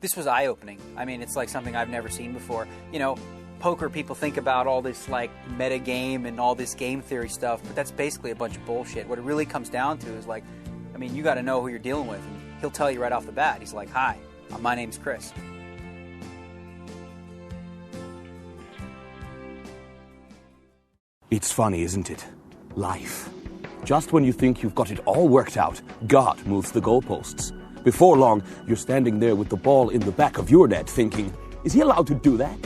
This was eye-opening. I mean, it's like something I've never seen before. You know, poker, people think about all this like meta game and all this game theory stuff, but that's basically a bunch of bullshit. What it really comes down to is like, I mean, you got to know who you're dealing with, and he'll tell you right off the bat. He's like, "Hi, my name's Chris." It's funny, isn't it? Life. Just when you think you've got it all worked out, God moves the goalposts. Before long, you're standing there with the ball in the back of your net thinking, is he allowed to do that?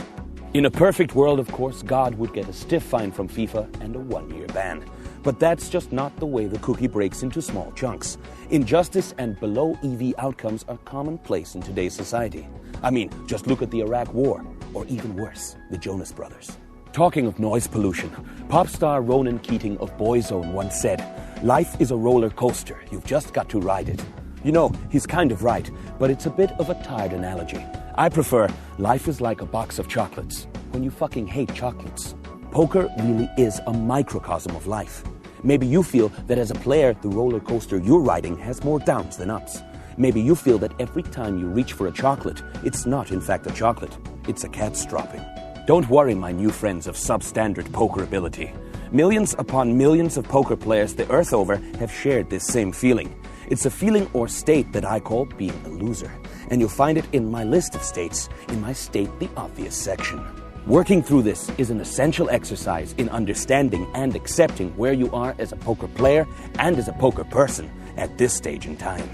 In a perfect world, of course, God would get a stiff fine from FIFA and a 1-year ban. But that's just not the way the cookie breaks into small chunks. Injustice and below EV outcomes are commonplace in today's society. I mean, just look at the Iraq War, or even worse, the Jonas Brothers. Talking of noise pollution, pop star Ronan Keating of Boyzone once said, "Life is a roller coaster, you've just got to ride it." You know, he's kind of right, but it's a bit of a tired analogy. I prefer, life is like a box of chocolates, when you fucking hate chocolates. Poker really is a microcosm of life. Maybe you feel that as a player, the roller coaster you're riding has more downs than ups. Maybe you feel that every time you reach for a chocolate, it's not in fact a chocolate, it's a cat stropping. Don't worry, my new friends of substandard poker ability. Millions upon millions of poker players the earth over have shared this same feeling. It's a feeling or state that I call being a loser. And you'll find it in my list of states, in my State the Obvious section. Working through this is an essential exercise in understanding and accepting where you are as a poker player and as a poker person at this stage in time.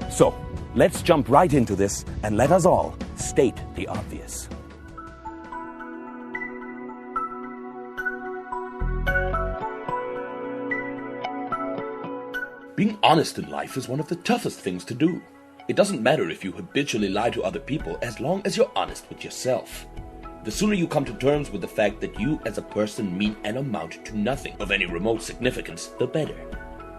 So, let's jump right into this and let us all state the obvious. Being honest in life is one of the toughest things to do. It doesn't matter if you habitually lie to other people as long as you're honest with yourself. The sooner you come to terms with the fact that you as a person mean and amount to nothing of any remote significance, the better.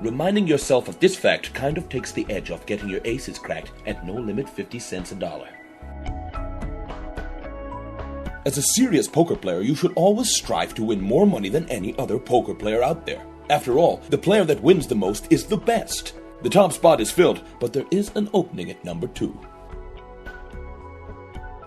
Reminding yourself of this fact kind of takes the edge off getting your aces cracked at no limit 50 cents a dollar. As a serious poker player, you should always strive to win more money than any other poker player out there. After all, the player that wins the most is the best. The top spot is filled, but there is an opening at number 2.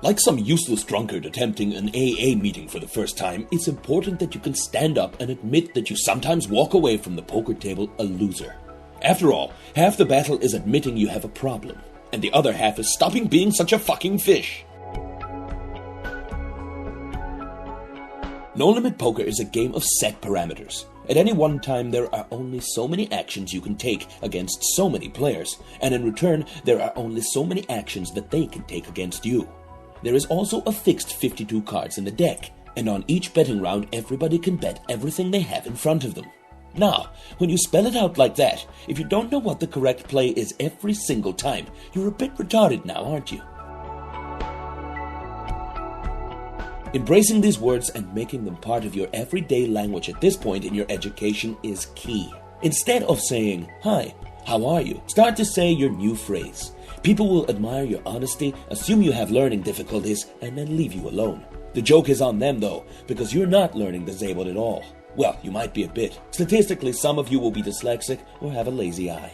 Like some useless drunkard attempting an AA meeting for the first time, it's important that you can stand up and admit that you sometimes walk away from the poker table a loser. After all, half the battle is admitting you have a problem, and the other half is stopping being such a fucking fish. No Limit Poker is a game of set parameters. At any one time, there are only so many actions you can take against so many players, and in return, there are only so many actions that they can take against you. There is also a fixed 52 cards in the deck, and on each betting round, everybody can bet everything they have in front of them. Now, when you spell it out like that, if you don't know what the correct play is every single time, you're a bit retarded now, aren't you? Embracing these words and making them part of your everyday language at this point in your education is key. Instead of saying, "Hi, how are you?" start to say your new phrase. People will admire your honesty, assume you have learning difficulties, and then leave you alone. The joke is on them though, because you're not learning disabled at all. Well, you might be a bit. Statistically, some of you will be dyslexic or have a lazy eye.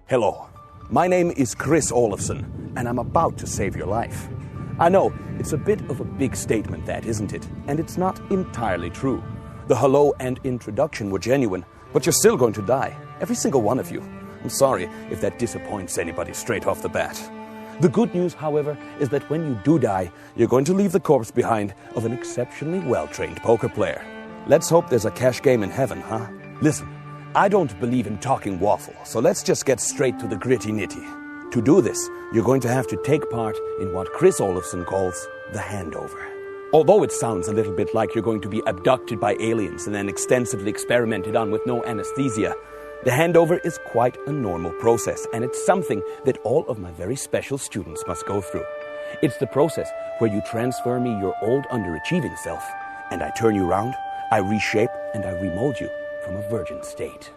Hello, my name is Chris Olaafson, and I'm about to save your life. I know, it's a bit of a big statement that, isn't it? And it's not entirely true. The hello and introduction were genuine, but you're still going to die. Every single one of you. I'm sorry if that disappoints anybody straight off the bat. The good news, however, is that when you do die, you're going to leave the corpse behind of an exceptionally well-trained poker player. Let's hope there's a cash game in heaven, huh? Listen, I don't believe in talking waffle, so let's just get straight to the gritty-nitty. To do this, you're going to have to take part in what Chris Olaafson calls the handover. Although it sounds a little bit like you're going to be abducted by aliens and then extensively experimented on with no anesthesia, the handover is quite a normal process, and it's something that all of my very special students must go through. It's the process where you transfer me your old underachieving self, and I turn you around, I reshape, and I remold you from a virgin state.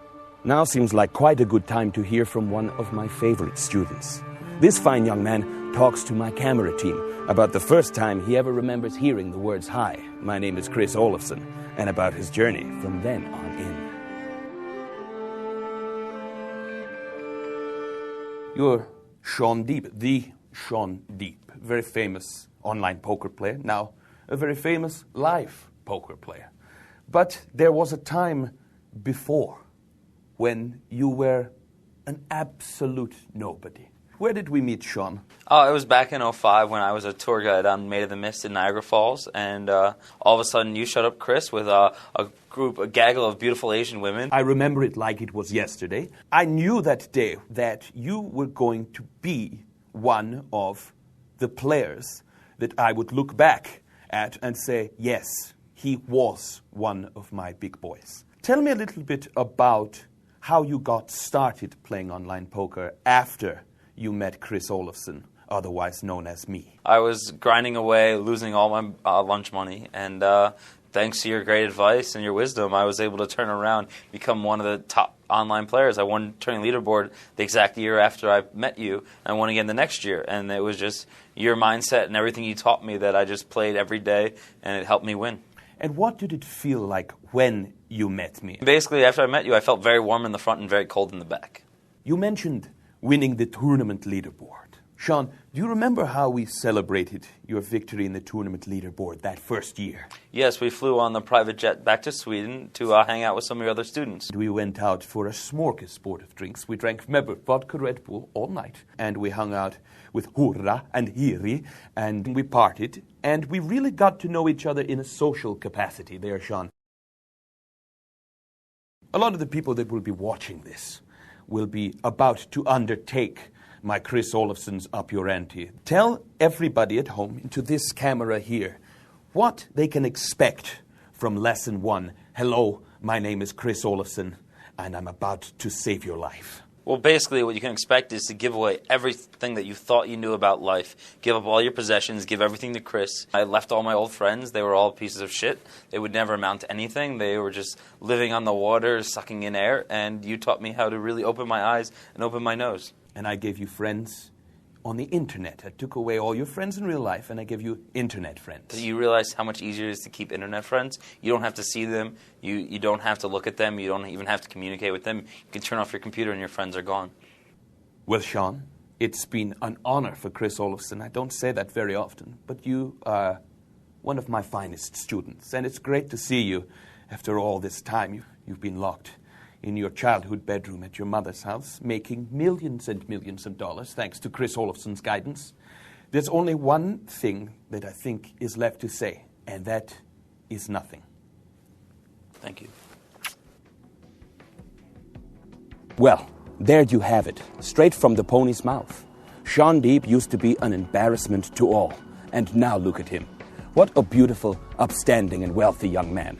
Now seems like quite a good time to hear from one of my favorite students. This fine young man talks to my camera team about the first time he ever remembers hearing the words, "Hi, my name is Chris Olaafson," and about his journey from then on in. You're Sean Deeb, the Sean Deep, very famous online poker player, now a very famous live poker player. But there was a time before when you were an absolute nobody. Where did we meet, Sean? Oh, it was back in '05 when I was a tour guide on Maid of the Mist in Niagara Falls, and all of a sudden you showed up, Chris, with a gaggle of beautiful Asian women. I remember it like it was yesterday. I knew that day that you were going to be one of the players that I would look back at and say, yes, he was one of my big boys. Tell me a little bit about how you got started playing online poker after you met Chris Olaafson, otherwise known as me. I was grinding away, losing all my lunch money, and thanks to your great advice and your wisdom, I was able to turn around, become one of the top online players. I won Tourney Leaderboard the exact year after I met you, and I won again the next year. And it was just your mindset and everything you taught me that I just played every day, and it helped me win. And what did it feel like when you met me? Basically, after I met you, I felt very warm in the front and very cold in the back. You mentioned winning the tournament leaderboard. Sean, do you remember how we celebrated your victory in the tournament leaderboard that first year? Yes, we flew on the private jet back to Sweden to hang out with some of your other students. We went out for a smorgasbord of drinks. We drank vodka Red Bull all night. And we hung out with Hurra and Hiri. And we partied. And we really got to know each other in a social capacity there, Sean. A lot of the people that will be watching this will be about to undertake my Chris Olaafson's Up Your Ante. Tell everybody at home, into this camera here, what they can expect from Lesson 1. Hello, my name is Chris Olaafson, and I'm about to save your life. Well, basically what you can expect is to give away everything that you thought you knew about life. Give up all your possessions, give everything to Chris. I left all my old friends. They were all pieces of shit. They would never amount to anything. They were just living on the water, sucking in air, and you taught me how to really open my eyes and open my nose. And I gave you friends on the internet. I took away all your friends in real life, and I gave you internet friends. So you realize how much easier it is to keep internet friends? You don't have to see them. You don't have to look at them. You don't even have to communicate with them. You can turn off your computer and your friends are gone. Well, Sean, it's been an honor for Chris Olaafson. I don't say that very often, but you are one of my finest students, and it's great to see you after all this time. You've been locked in your childhood bedroom at your mother's house, making millions and millions of dollars, thanks to Chris Olaafson's guidance. There's only one thing that I think is left to say, and that is nothing. Thank you. Well, there you have it, straight from the pony's mouth. Sean Deep used to be an embarrassment to all, and now look at him. What a beautiful, upstanding, and wealthy young man.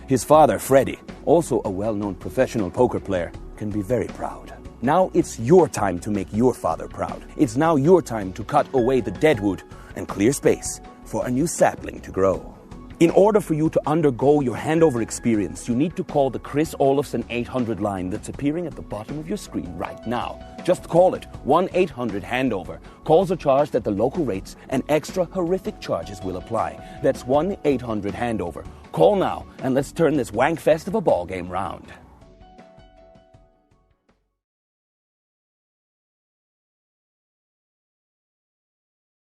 His father, Freddie, also a well-known professional poker player, can be very proud. Now it's your time to make your father proud. It's now your time to cut away the deadwood and clear space for a new sapling to grow. In order for you to undergo your handover experience, you need to call the Chris Olaafson 800 line that's appearing at the bottom of your screen right now. Just call it 1-800-HANDOVER. Calls are charged at the local rates and extra horrific charges will apply. That's 1-800-HANDOVER. Call now and let's turn this wankfest of a ball game round.